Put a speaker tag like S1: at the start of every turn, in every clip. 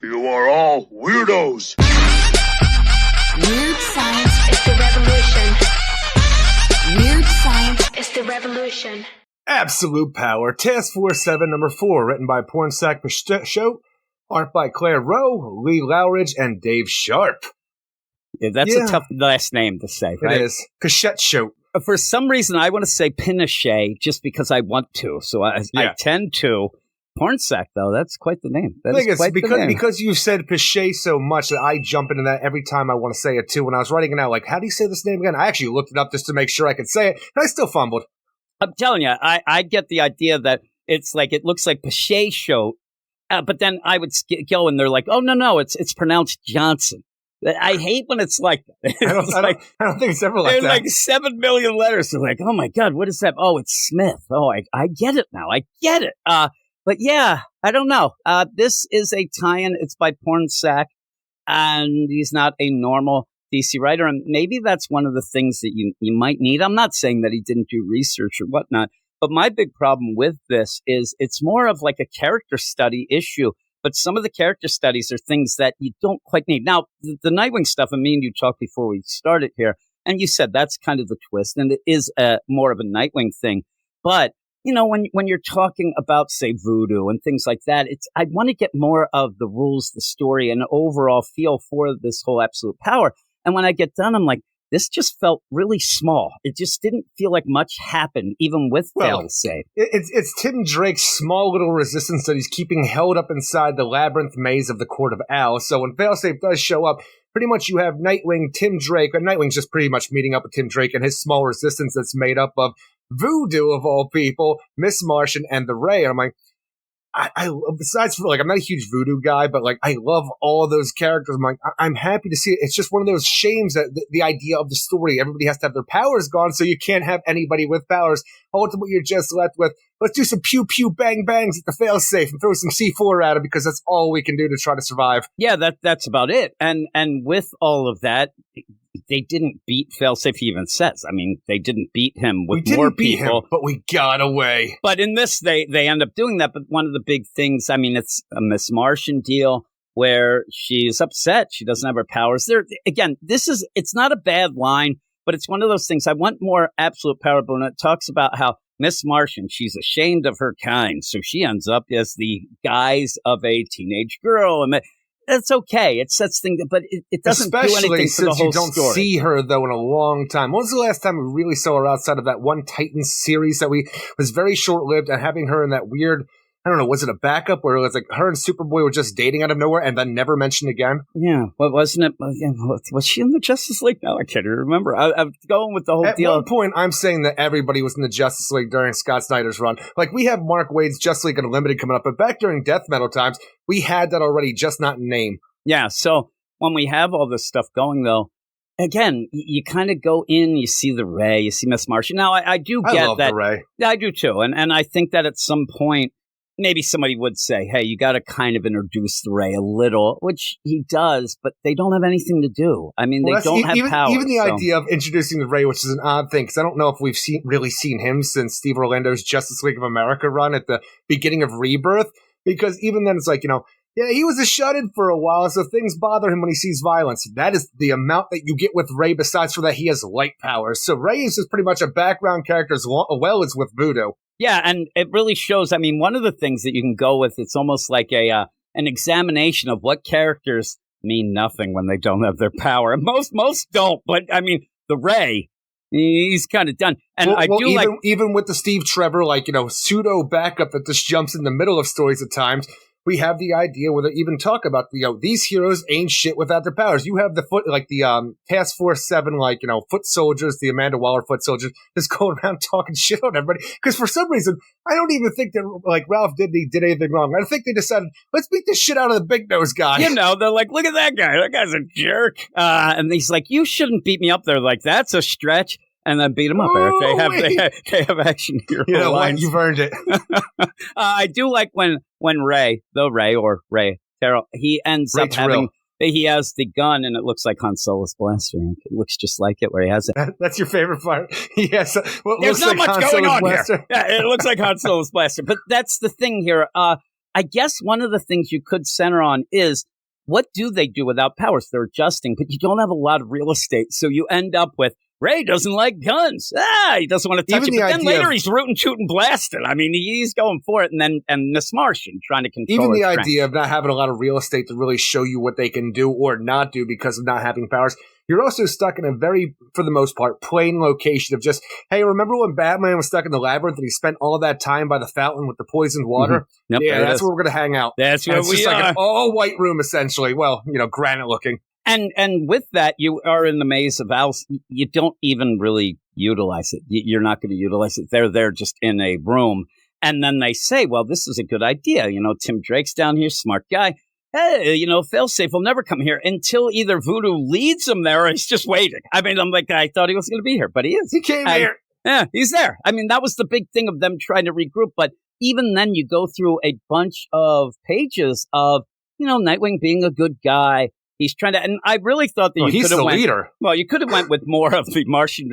S1: You are all weirdos.
S2: Weird science is the revolution. Weird science is the revolution.
S3: Absolute Power, Task Force 7, number 4, written by Pornsack Pichot, art by Claire Rowe, Lee Lowridge, and Dave Sharp.
S4: Yeah, that's a tough last name to say, right?
S3: It is. Pichot.
S4: For some reason, I want to say Pinochet just because I want to, so I tend to. Pornsack, though, that's quite the name.
S3: Because you've said Pichot so much that I jump into that every time I want to say it, too. When I was writing it out, like, how do you say this name again? I actually looked it up just to make sure I could say it, and I still fumbled.
S4: I'm telling you, I get the idea that it's like, it looks like Pichot show, but then I would go and they're like, oh, no, it's pronounced Johnson. I hate when it's like that.
S3: I don't think it's ever like that.
S4: Like 7 million letters. They're like, oh, my God, what is that? Oh, it's Smith. Oh, I get it now. I get it. But yeah, I don't know. This is a tie-in. It's by Pornsack, and he's not a normal DC writer. And maybe that's one of the things that you might need. I'm not saying that he didn't do research or whatnot, but my big problem with this is it's more of like a character study issue. But some of the character studies are things that you don't quite need. Now, the Nightwing stuff, I mean, you talked before we started here, and you said that's kind of the twist, and it is more of a Nightwing thing. But you know, when you're talking about, say, voodoo and things like that, I want to get more of the rules, the story, and overall feel for this whole absolute power. And when I get done, I'm like, this just felt really small. It just didn't feel like much happened, even with failsafe.
S3: It's Tim Drake's small little resistance that he's keeping held up inside the labyrinth maze of the Court of Owls. So when failsafe does show up, pretty much you have Nightwing, Tim Drake, and Nightwing's just pretty much meeting up with Tim Drake and his small resistance that's made up of Voodoo, of all people, Miss Martian, and the Ray. And I'm like, besides for I'm not a huge Voodoo guy, but like I love all of those characters. I'm like, I'm happy to see it. It's just one of those shames that the idea of the story, everybody has to have their powers gone, so you can't have anybody with powers. Ultimately, you're just left with, let's do some pew pew bang bangs at the failsafe and throw some C4 at it because that's all we can do to try to survive.
S4: Yeah, that's about it. And with all of that, they didn't beat failsafe. He even says, I mean, they didn't beat him with more people,
S3: but we got away.
S4: But in this, they end up doing that. But one of the big things, I mean, it's a Miss Martian deal where she's upset she doesn't have her powers. There again, it's not a bad line, but it's one of those things. I want more absolute power. But when it talks about how Miss Martian, she's ashamed of her kind, so she ends up as the guise of a teenage girl, and that's okay. It sets things, but it doesn't do anything for the whole story. Especially since you don't
S3: see her, though, in a long time. When was the last time we really saw her outside of that one Titans series that was very short-lived, and having her in that weird, I don't know, was it a backup where it was like her and Superboy were just dating out of nowhere and then never mentioned again?
S4: Yeah, but wasn't it? Was she in the Justice League? No, I can't remember. I'm going with the whole deal.
S3: At one point, I'm saying that everybody was in the Justice League during Scott Snyder's run. Like, we have Mark Waid's Justice League Unlimited coming up, but back during Death Metal times, we had that already, just not in name.
S4: Yeah, so when we have all this stuff going, though, again, you kind of go in, you see the Ray, you see Miss Martian. Now, I do get that. I love
S3: the Ray.
S4: Yeah, I do too. And I think that at some point, maybe somebody would say, hey, you got to kind of introduce the Ray a little, which he does, but they don't have anything to do. I mean, they don't have power.
S3: Even the idea of introducing the Ray, which is an odd thing, because I don't know if we've really seen him since Steve Orlando's Justice League of America run at the beginning of Rebirth, because even then it's like, yeah, he was a shut-in for a while, so things bother him when he sees violence. That is the amount that you get with Ray, besides for that he has light powers. So Ray is just pretty much a background character as well as with Voodoo.
S4: Yeah, and it really shows, I mean, one of the things that you can go with, it's almost like an examination of what characters mean nothing when they don't have their power. And most don't, but I mean, the Ray, he's kind of done. And
S3: even with the Steve Trevor, pseudo backup that just jumps in the middle of stories at times, we have the idea where they even talk about, these heroes ain't shit without their powers. You have the Task Force 7, foot soldiers, the Amanda Waller foot soldiers, just going around talking shit on everybody. Because for some reason, I don't even think that, Ralph Dibny did anything wrong. I think they decided, let's beat the shit out of the big nose guy.
S4: They're like, look at that guy. That guy's a jerk. And he's like, you shouldn't beat me up there. Like, that's a stretch. And then beat him up, Eric. They have action hero lines.
S3: You've earned it.
S4: I do like when Ray Terrell, he ends up having, he has the gun and it looks like Han Solo's blaster. It looks just like it where he has it.
S3: That's your favorite part? Yes.
S4: There's not much going on here. Yeah, it looks like Han Solo's blaster. But that's the thing here. I guess one of the things you could center on is what do they do without powers? They're adjusting, but you don't have a lot of real estate. So you end up with Ray doesn't like guns. He doesn't want to touch it. But then later he's rooting, shooting, blasting. I mean, he's going for it. And Miss Martian trying to control
S3: even the
S4: strength.
S3: idea of not having a lot of real estate to really show you what they can do or not do because of not having powers. You're also stuck in a very, for the most part, plain location of just, hey, remember when Batman was stuck in the labyrinth and he spent all that time by the fountain with the poisoned water?
S4: Mm-hmm. Yep,
S3: yeah, that's where we're going to hang out.
S4: That's where
S3: it's
S4: we
S3: just
S4: are.
S3: like an all-white room, essentially. Well, granite looking.
S4: And with that, you are in the maze of owls. You don't even really utilize it. You're not going to utilize it. They're there just in a room. And then they say, well, this is a good idea. Tim Drake's down here, smart guy. Hey, failsafe will never come here until either Voodoo leads him there or he's just waiting. I mean, I'm like, I thought he was going to be here, but he is.
S3: He came here.
S4: Yeah, he's there. I mean, that was the big thing of them trying to regroup. But even then, you go through a bunch of pages of, Nightwing being a good guy. He's trying to, and I really thought that you could have went.
S3: Leader.
S4: Well, you could have went with more of the Martian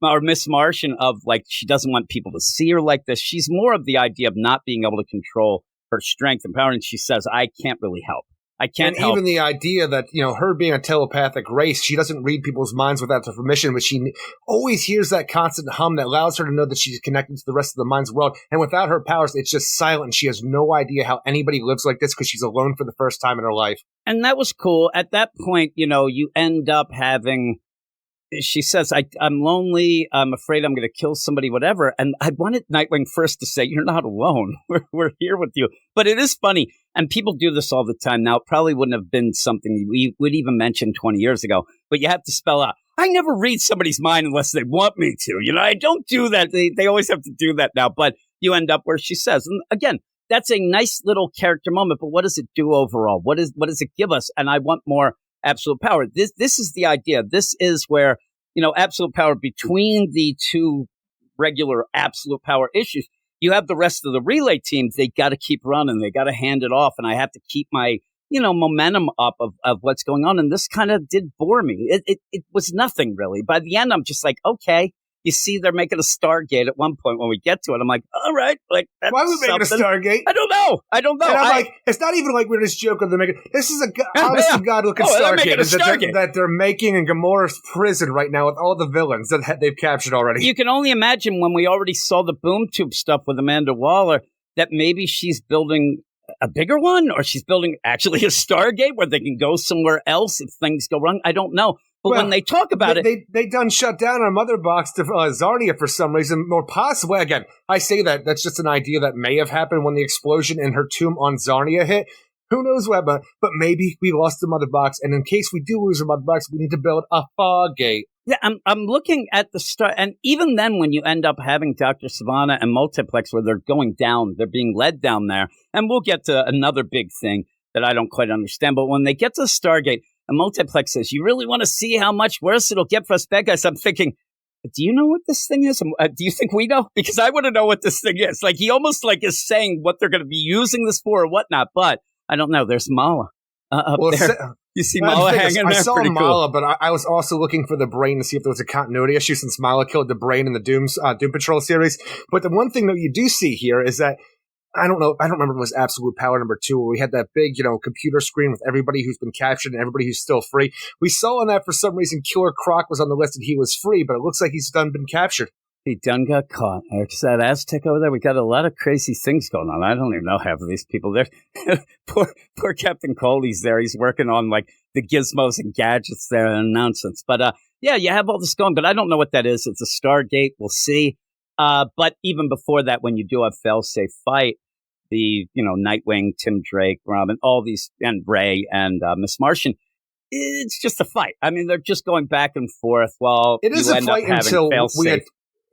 S4: or Miss Martian of like she doesn't want people to see her like this. She's more of the idea of not being able to control her strength and power, and she says, "I can't really help. I can't help."
S3: Even the idea that her being a telepathic race, she doesn't read people's minds without their permission, but she always hears that constant hum that allows her to know that she's connected to the rest of the mind's world. And without her powers, it's just silent. She has no idea how anybody lives like this because she's alone for the first time in her life.
S4: And that was cool. At that point, you end up having. She says, I'm lonely. I'm afraid I'm going to kill somebody, whatever. And I wanted Nightwing first to say, you're not alone. We're here with you. But it is funny. And people do this all the time. Now, it probably wouldn't have been something we would even mention 20 years ago. But you have to spell out, I never read somebody's mind unless they want me to. I don't do that. They always have to do that now. But you end up where she says, and again, that's a nice little character moment. But what does it do overall? What does it give us? And I want more absolute power. This is the idea. This is where, absolute power between the two regular absolute power issues. You have the rest of the relay teams. They got to keep running. They got to hand it off. And I have to keep my, momentum up of what's going on. And this kind of did bore me. It was nothing really. By the end, I'm just like, okay. You see, they're making a Stargate at one point when we get to it. I'm like, all right, like that's
S3: why are we making a Stargate?
S4: I don't know.
S3: And I'm like, it's not even like we're just joking. They're making this is a honest to God looking Stargate that they're making in Gamora's prison right now with all the villains that they've captured already.
S4: You can only imagine when we already saw the boom tube stuff with Amanda Waller that maybe she's building a bigger one, or she's building actually a Stargate where they can go somewhere else if things go wrong. I don't know. But when they talk about
S3: they done shut down our mother box to Zarnia for some reason, or possibly, again, I say that's just an idea that may have happened when the explosion in her tomb on Zarnia hit. Who knows what, but maybe we lost the mother box, and in case we do lose our mother box, we need to build a Fargate.
S4: Yeah, I'm looking at the start, and even then when you end up having Dr. Savannah and Multiplex where they're going down, they're being led down there, and we'll get to another big thing that I don't quite understand, but when they get to the Stargate, and Multiplex says, you really want to see how much worse it'll get for us bad guys? I'm thinking, do you know what this thing is? Do you think we know? Because I want to know what this thing is. Like, he almost like is saying what they're going to be using this for or whatnot, but I don't know. There's Mala up there. You see Mala hanging there?
S3: I saw
S4: Pretty
S3: Mala,
S4: cool.
S3: but I was also looking for the Brain to see if there was a continuity issue since Mala killed the Brain in the Doom Patrol series. But the one thing that you do see here is that I don't remember if it was Absolute Power number 2, where we had that big, computer screen with everybody who's been captured and everybody who's still free. We saw on that for some reason Killer Croc was on the list and he was free, but it looks like he's done been captured.
S4: He done got caught. There's that Aztec over there. We got a lot of crazy things going on. I don't even know half of these people there. poor Captain Coley's there. He's working on like the gizmos and gadgets there and nonsense. But yeah, you have all this going, but I don't know what that is. It's a Stargate. We'll see. But even before that, when you do a fail-safe fight, the, Nightwing, Tim Drake, Robin, all these, and Ray and Miss Martian, it's just a fight. I mean, they're just going back and forth while
S3: it is
S4: you
S3: a
S4: end
S3: fight
S4: up having fail-safe.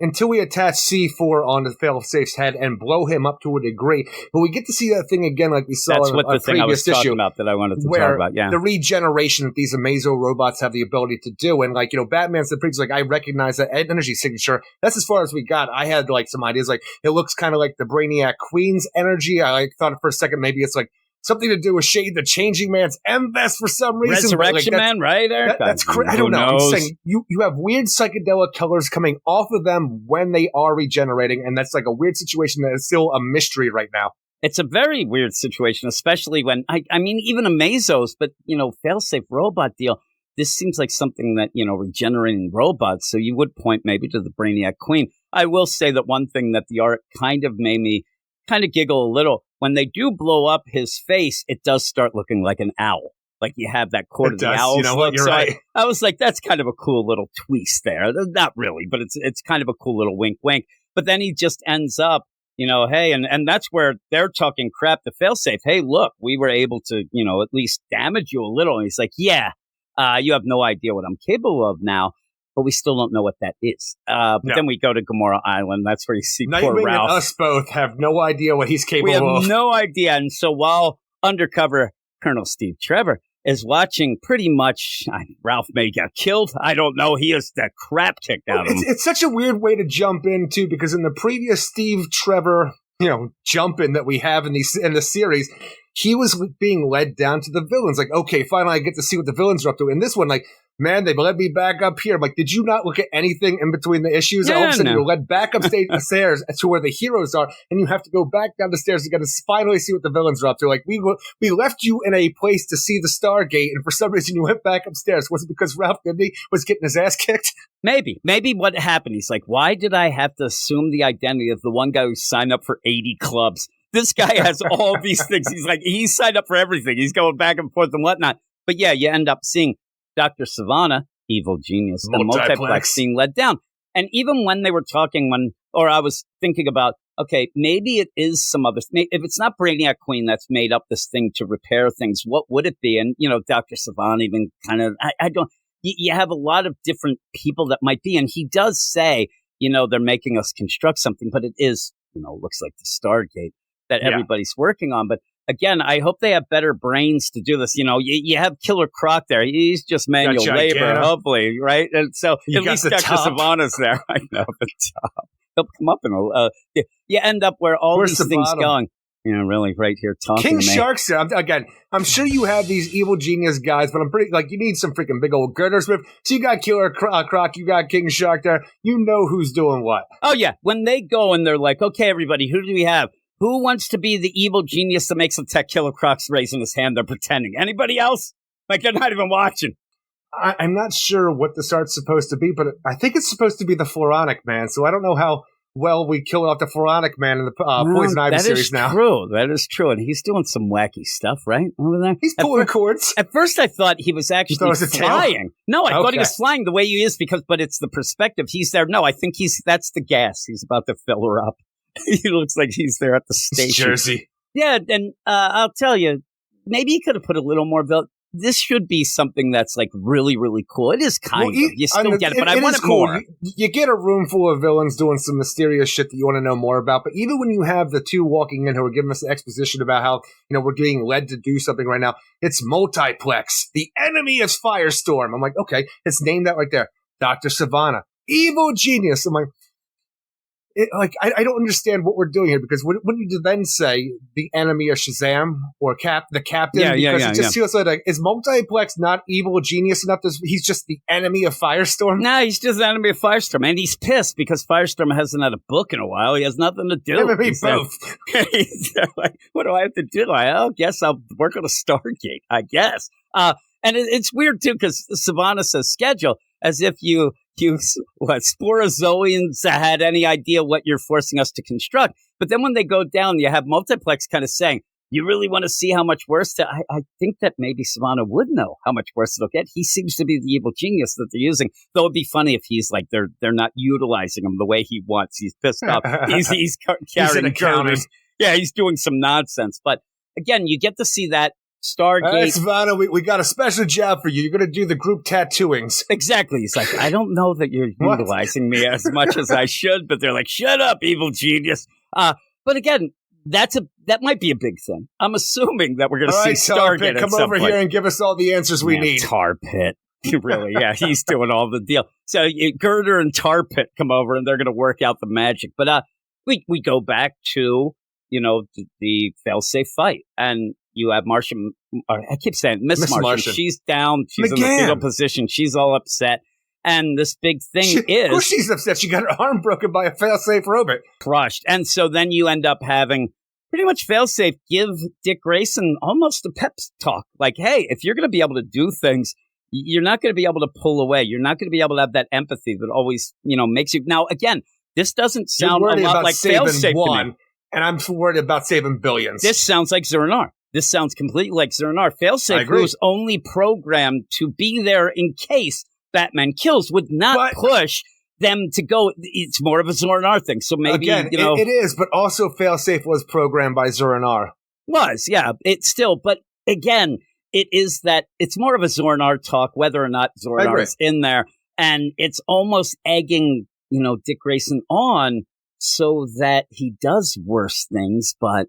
S3: Until we attach C4 onto Failsafe's head and blow him up to a degree. But we get to see that thing again like we saw
S4: That's
S3: in
S4: what
S3: a
S4: the thing I was
S3: previous issue.
S4: talking about that I wanted to
S3: where
S4: talk about, yeah.
S3: the regeneration that these Amazo robots have the ability to do. And Batman's the previous, I recognize that energy signature. That's as far as we got. I had some ideas, it looks kind of like the Brainiac Queen's energy. I thought for a second maybe it's something to do with Shade the Changing Man's M-Vest for some reason.
S4: Resurrection Man, right?
S3: That's crazy. I don't know. I'm saying you have weird psychedelic colors coming off of them when they are regenerating, and that's like a weird situation that is still a mystery right now.
S4: It's a very weird situation, especially when, I mean, even a Mazos, but, failsafe robot deal. This seems like something that, regenerating robots. So you would point maybe to the Brainiac Queen. I will say that one thing that the art kind of made me kind of giggle a little. When they do blow up his face, it does start looking like an owl. Like you have that Court of the Owls.
S3: You know what? You're right.
S4: I was like, that's kind of a cool little twist there. Not really, but it's kind of a cool little wink, wink. But then he just ends up, hey, and that's where they're talking crap to failsafe. Hey, look, we were able to, at least damage you a little. And he's like, yeah. You have no idea what I'm capable of now, but we still don't know what that is. But then we go to Gamora Island. That's where you see poor
S3: Nightwing
S4: Ralph.
S3: and us both have no idea what he's capable of.
S4: We have no idea. And so while undercover Colonel Steve Trevor is watching, pretty much, Ralph may get killed. I don't know. He is the crap kicked out of him.
S3: It's such a weird way to jump in, too, because in the previous Steve Trevor, jump in that we have in the series, he was being led down to the villains. Like, okay, finally I get to see what the villains are up to. In this one, like, man, they led me back up here. I'm like, did you not look at anything in between the issues?
S4: Yeah,
S3: all of a sudden, you're led back upstairs to where the heroes are, and you have to go back down the stairs to finally see what the villains are up to. Like, we left you in a place to see the Stargate, and for some reason you went back upstairs. Was it because Ralph Dibny was getting his ass kicked?
S4: Maybe what happened? He's like, why did I have to assume the identity of the one guy who signed up for 80 clubs? This guy has all these things. He's like, he signed up for everything. He's going back and forth and whatnot. But yeah, you end up seeing Dr. Savannah, evil genius, the multiplex scene led down. And even when they were talking, I was thinking about, okay, maybe it is some other, if it's not Brainiac Queen that's made up this thing to repair things, what would it be? And, Dr. Savannah even kind of, I don't, you have a lot of different people that might be. And he does say, they're making us construct something, but it is, looks like the Stargate that everybody's working on. But again, I hope they have better brains to do this. You have Killer Croc there. He's just manual labor, hopefully, right? And so at least Dr. Savannah's there. I know, the top. He'll come up in you end up where all these things going. Really, right here talking
S3: King
S4: to me.
S3: Shark's there. Again, I'm sure you have these evil genius guys, but I'm pretty, you need some freaking big old girders with. So you got Killer Croc, you got King Shark there. You know who's doing what.
S4: Oh, yeah. When they go and they're like, okay, everybody, who do we have? Who wants to be the evil genius that makes them tech? Killer Croc's raising his hand. They're pretending. Anybody else? Like, they're not even watching.
S3: I'm not sure what this art's supposed to be, but I think it's supposed to be the Floronic Man. So I don't know how well we kill off the Floronic Man in the Poison Ivy series now.
S4: That is true. And he's doing some wacky stuff, right? Over there.
S3: He's pulling cords.
S4: At first, I thought he was actually flying. No, I thought he was flying the way he is but it's the perspective. He's there. No, I think that's the gas. He's about to fill her up. He looks like he's there at the station.
S3: Jersey.
S4: Yeah, and I'll tell you, maybe he could have put a little more this should be something that's like really, really cool. It is kind of. You still get it, but I want it more.
S3: You get a room full of villains doing some mysterious shit that you want to know more about. But even when you have the two walking in who are giving us exposition about how, we're being led to do something right now, it's multiplex. The enemy is Firestorm. I'm like, okay, it's named that right there. Dr. Savannah. Evil genius. I'm like, I don't understand what we're doing here, because wouldn't you then say the enemy of Shazam or the captain? Because it just feels like, is Multiplex not evil genius enough? He's just the enemy of Firestorm?
S4: No, he's just the enemy of Firestorm. And he's pissed because Firestorm hasn't had a book in a while. He has nothing to do.
S3: Maybe both.
S4: He's like, what do I have to do? I guess I'll work on a Stargate, I guess. And it's weird, too, because Savannah says schedule as if you Sporozoans had any idea what you're forcing us to construct. But then when they go down, you have Multiplex kind of saying, you really want to see how much worse? I think that maybe Savannah would know how much worse it'll get. He seems to be the evil genius that they're using. Though it'd be funny if he's like, they're not utilizing him the way he wants. He's pissed off. He's carrying counters. Yeah, he's doing some nonsense. But again, you get to see that Stargate.
S3: Savannah, we got a special job for you. You're going to do the group tattooings.
S4: Exactly. He's like, I don't know that you're utilizing me as much as I should, but they're like, shut up, evil genius. But again, that might be a big thing. I'm assuming that we're going to see Stargate
S3: come over here and give us all the answers we need.
S4: Tar Pit. Really, yeah, he's doing all the deal. So Girder and Tar Pit come over and they're going to work out the magic. But we go back to, the failsafe fight. And you have Martian, I keep saying Miss Martian. She's down. She's in the fetal position. She's all upset. And this big thing is... Of
S3: course she's upset. She got her arm broken by a failsafe robot.
S4: Crushed. And so then you end up having pretty much failsafe give Dick Grayson almost a pep talk. Like, hey, if you're going to be able to do things, you're not going to be able to pull away. You're not going to be able to have that empathy that always, makes you. Now, again, this doesn't sound a lot like failsafe to me.
S3: And I'm worried about saving billions.
S4: This sounds like Zur-En-Arrh. This sounds completely like Zur-En-Arrh. Failsafe, who was only programmed to be there in case Batman kills, would not push them to go. It's more of a Zur-En-Arrh thing. So maybe,
S3: again, it is, but also Failsafe was programmed by Zur-En-Arrh.
S4: Was, yeah. It's still, but again, it is that it's more of a Zur-En-Arrh talk, whether or not Zur-En-Arrh is in there. And it's almost egging, Dick Grayson on so that he does worse things, but,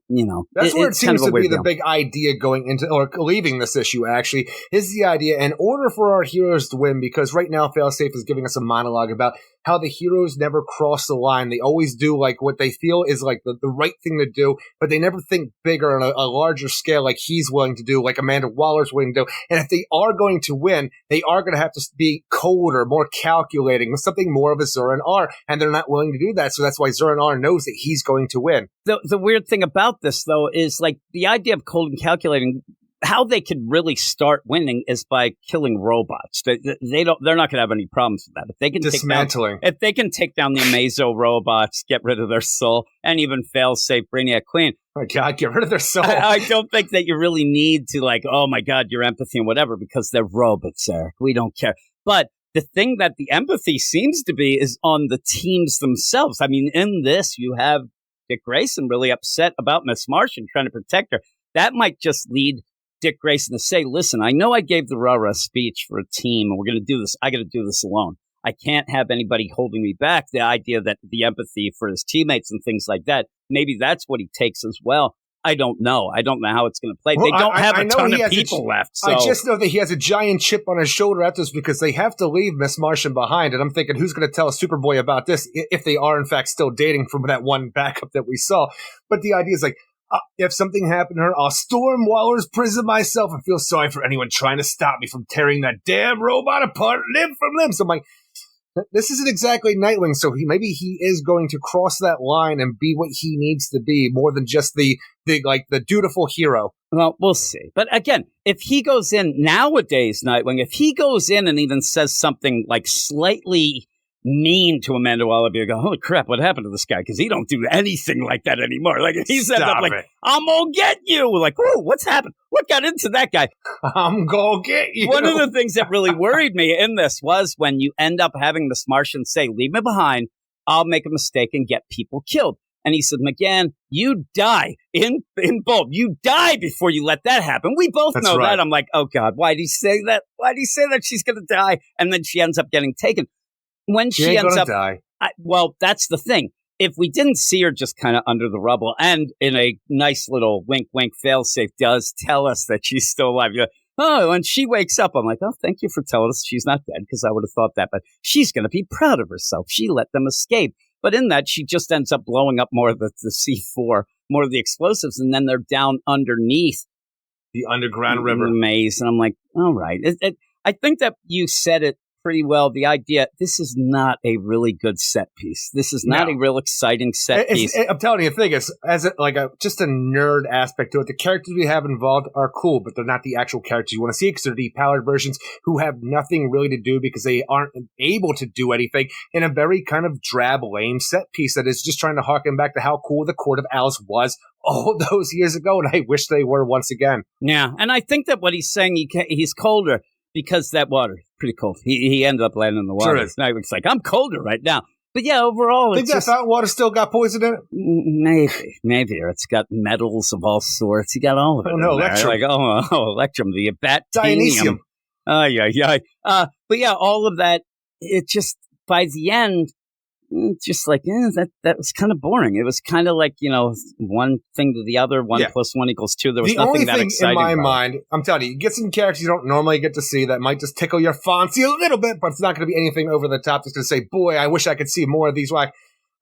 S3: That's where it seems
S4: kind of
S3: to be the
S4: deal.
S3: big idea going into, or leaving this issue, actually, is the idea, in order for our heroes to win, because right now Failsafe is giving us a monologue about how the heroes never cross the line. They always do, like, what they feel is, like, the right thing to do, but they never think bigger on a larger scale like he's willing to do, like Amanda Waller's willing to do. And if they are going to win, they are going to have to be colder, more calculating, something more of a Zur-En-Arrh, and they're not willing to do that, so that's why Zur-En-Arrh knows that he's going to win.
S4: The weird thing about this, though, is, like, the idea of cold and calculating, how they could really start winning is by killing robots. They're not going to have any problems with that. If they can
S3: dismantling.
S4: If they can take down the Amazo robots, get rid of their soul, and even Failsafe, Brainiac Queen.
S3: Oh my God, get rid of their soul.
S4: I don't think that you really need to, like, oh my God, your empathy and whatever, because they're robots, Eric. We don't care. But the thing that the empathy seems to be is on the teams themselves. I mean, in this, you have Dick Grayson really upset about Miss Martian trying to protect her. That might just lead Dick Grayson to say, listen, I know I gave the rah-rah speech for a team, and we're going to do this. I got to do this alone. I can't have anybody holding me back. The idea that the empathy for his teammates and things like that, maybe that's what he takes as well. I don't know. I don't know how it's going to play. Well, they don't have a ton of people left. So.
S3: I just know that he has a giant chip on his shoulder after this because they have to leave Miss Martian behind. And I'm thinking, who's going to tell Superboy about this if they are, in fact, still dating from that one backup that we saw? But the idea is like, if something happened to her, I'll storm Waller's prison myself and feel sorry for anyone trying to stop me from tearing that damn robot apart limb from limb. So I'm like, this isn't exactly Nightwing, so maybe he is going to cross that line and be what he needs to be, more than just the dutiful hero.
S4: Well, we'll see. But again, if he goes in nowadays, Nightwing, if he goes in and even says something like slightly mean to Amanda Waller, you go, holy crap, what happened to this guy? Because he don't do anything like that anymore. Like, he's up like, I'm gonna get you. We're like, whoa, what's happened? What got into that guy?
S3: I'm gonna get you.
S4: One of the things that really worried me in this was when you end up having Miss Martian say, leave me behind, I'll make a mistake and get people killed. And he said, McGann, you die in bold. You die before you let that happen. We both know that. I'm like, oh God, why'd he say that? Why'd he say that she's gonna die? And then she ends up getting taken. When she ends up, well, that's the thing. If we didn't see her just kind of under the rubble, and in a nice little wink, wink, failsafe does tell us that she's still alive. You're like, oh, when she wakes up, I'm like, oh, thank you for telling us she's not dead, because I would have thought that. But she's going to be proud of herself. She let them escape. But in that, she just ends up blowing up more of the C4, more of the explosives, and then they're down underneath
S3: the underground river
S4: maze. And I'm like, all right. I think that you said it pretty well. The idea, this is not a really good set piece. This is not a real exciting set piece.
S3: I'm telling you, the thing is, as just a nerd aspect to it, the characters we have involved are cool, but they're not the actual characters you want to see, because they're depowered versions who have nothing really to do because they aren't able to do anything, in a very kind of drab, lame set piece that is just trying to harken back to how cool the Court of Owls was all those years ago, and I wish they were once again.
S4: Yeah, and I think that what he's saying, he's colder, because that water is pretty cold. He ended up landing in the water. Sure, it's like, I'm colder right now. But yeah, overall,
S3: think that fountain water still got poison in
S4: it? Maybe. Or it's got metals of all sorts. You got all of it.
S3: Oh, no, Electrum.
S4: Like, Electrum, the
S3: Dionysium.
S4: Yeah. But yeah, all of that, it just, by the end, just like, that was kind of boring. It was kind of like, one thing to the other, 1 + 1 = 2. There was nothing that exciting. The only thing in my mind, I'm telling you get some characters you don't normally get to see that might just tickle your fancy a little bit, but it's not going to be anything over the top that's going to say, boy, I wish I could see more of these. Well,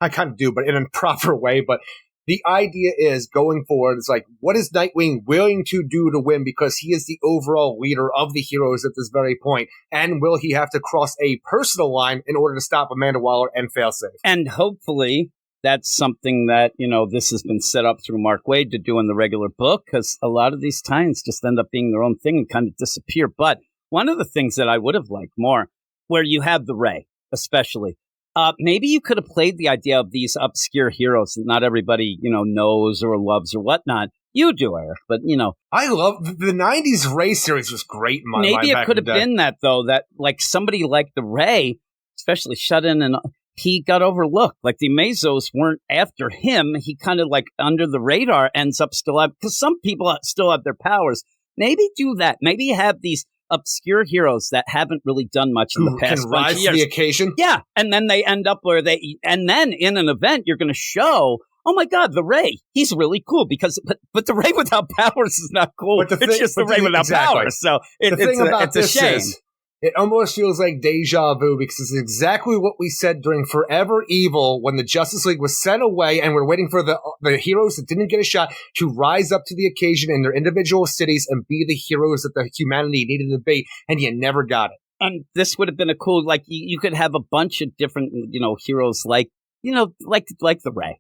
S4: I kind of do, but in a proper way. But the idea is, going forward, it's like, what is Nightwing willing to do to win? Because he is the overall leader of the heroes at this very point. And will he have to cross a personal line in order to stop Amanda Waller and Failsafe? And hopefully, that's something that, this has been set up through Mark Waid to do in the regular book, because a lot of these tie-ins just end up being their own thing and kind of disappear. But one of the things that I would have liked more, where you have the Ray, especially, maybe you could have played the idea of these obscure heroes that not everybody, knows or loves or whatnot. You do, Eric, but,
S3: I love the 90s Ray series was great in my mind.
S4: Maybe it could have been that, though, that like somebody like the Ray, especially Shut In, and he got overlooked. Like the Amazos weren't after him. He kind of like under the radar ends up still have, because some people still have their powers. Maybe do that. Maybe have these obscure heroes that haven't really done much in the past
S3: can rise to the occasion.
S4: Yeah, and then they end up where and then in an event you're going to show, oh my God, the Ray, he's really cool, because but the Ray without powers is not cool. It's just the Ray without powers. So it's a shame.
S3: It almost feels like deja vu, because it's exactly what we said during Forever Evil when the Justice League was sent away and we're waiting for the heroes that didn't get a shot to rise up to the occasion in their individual cities and be the heroes that the humanity needed to be, and you never got it.
S4: And this would have been a cool, like, you could have a bunch of different, heroes like the Ray.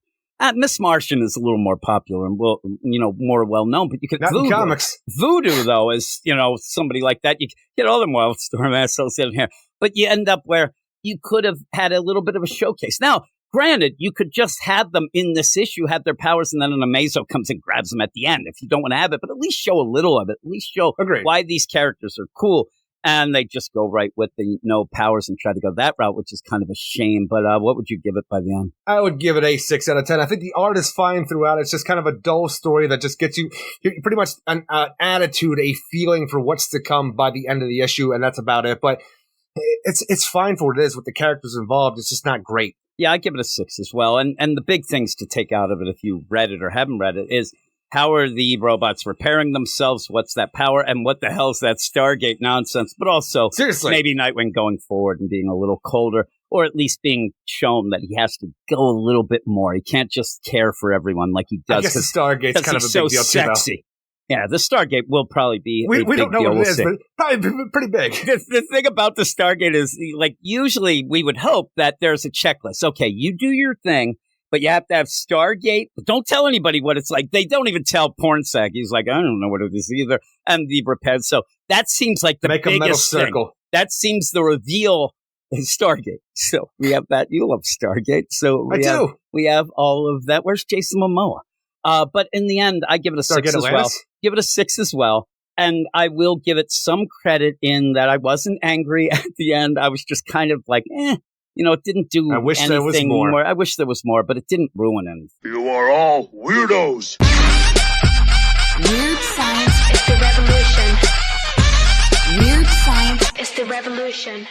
S4: Miss Martian is a little more popular and more well known, but you could
S3: not in comics.
S4: Voodoo, though, is somebody like that. You get all them Wildstorm assholes in here, but you end up where you could have had a little bit of a showcase. Now, granted, you could just have them in this issue, have their powers, and then an Amazo comes and grabs them at the end if you don't want to have it. But at least show a little of it. At least show why these characters are cool. And they just go right with the no powers and try to go that route, which is kind of a shame. But what would you give it by the end?
S3: I would give it a 6 out of 10. I think the art is fine throughout. It's just kind of a dull story that just gets you pretty much an attitude, a feeling for what's to come by the end of the issue, and that's about it. But it's fine for what it is with the characters involved. It's just not great.
S4: Yeah, I give it a 6 as well. And the big things to take out of it, if you read it or haven't read it, is how are the robots repairing themselves? What's that power? And what the hell's that Stargate nonsense? But also,
S3: seriously,
S4: maybe Nightwing going forward and being a little colder, or at least being shown that he has to go a little bit more. He can't just care for everyone like he does.
S3: I guess the Stargate's kind of a big deal
S4: sexy. Too, though. Yeah, the Stargate will probably be
S3: we don't know what it is, but probably pretty big.
S4: The thing about the Stargate is, like, usually we would hope that there's a checklist. Okay, you do your thing, but you have to have Stargate. Don't tell anybody what it's like. They don't even tell Pornsack. He's like, I don't know what it is either. And the repaired. So that seems like the
S3: Make
S4: biggest
S3: a metal circle.
S4: Thing. That seems the reveal in Stargate. So we have that. You love Stargate. So we have all of that. Where's Jason Momoa? But in the end, I give it a
S3: Stargate
S4: 6
S3: Atlantis?
S4: as well. Give it a 6 as well. And I will give it some credit in that I wasn't angry at the end. I was just kind of like, it didn't do
S3: I wish
S4: anything
S3: there was more.
S4: I wish there was more, but it didn't ruin anything.
S1: You are all weirdos.
S2: Weird science is the revolution. Weird science is the revolution.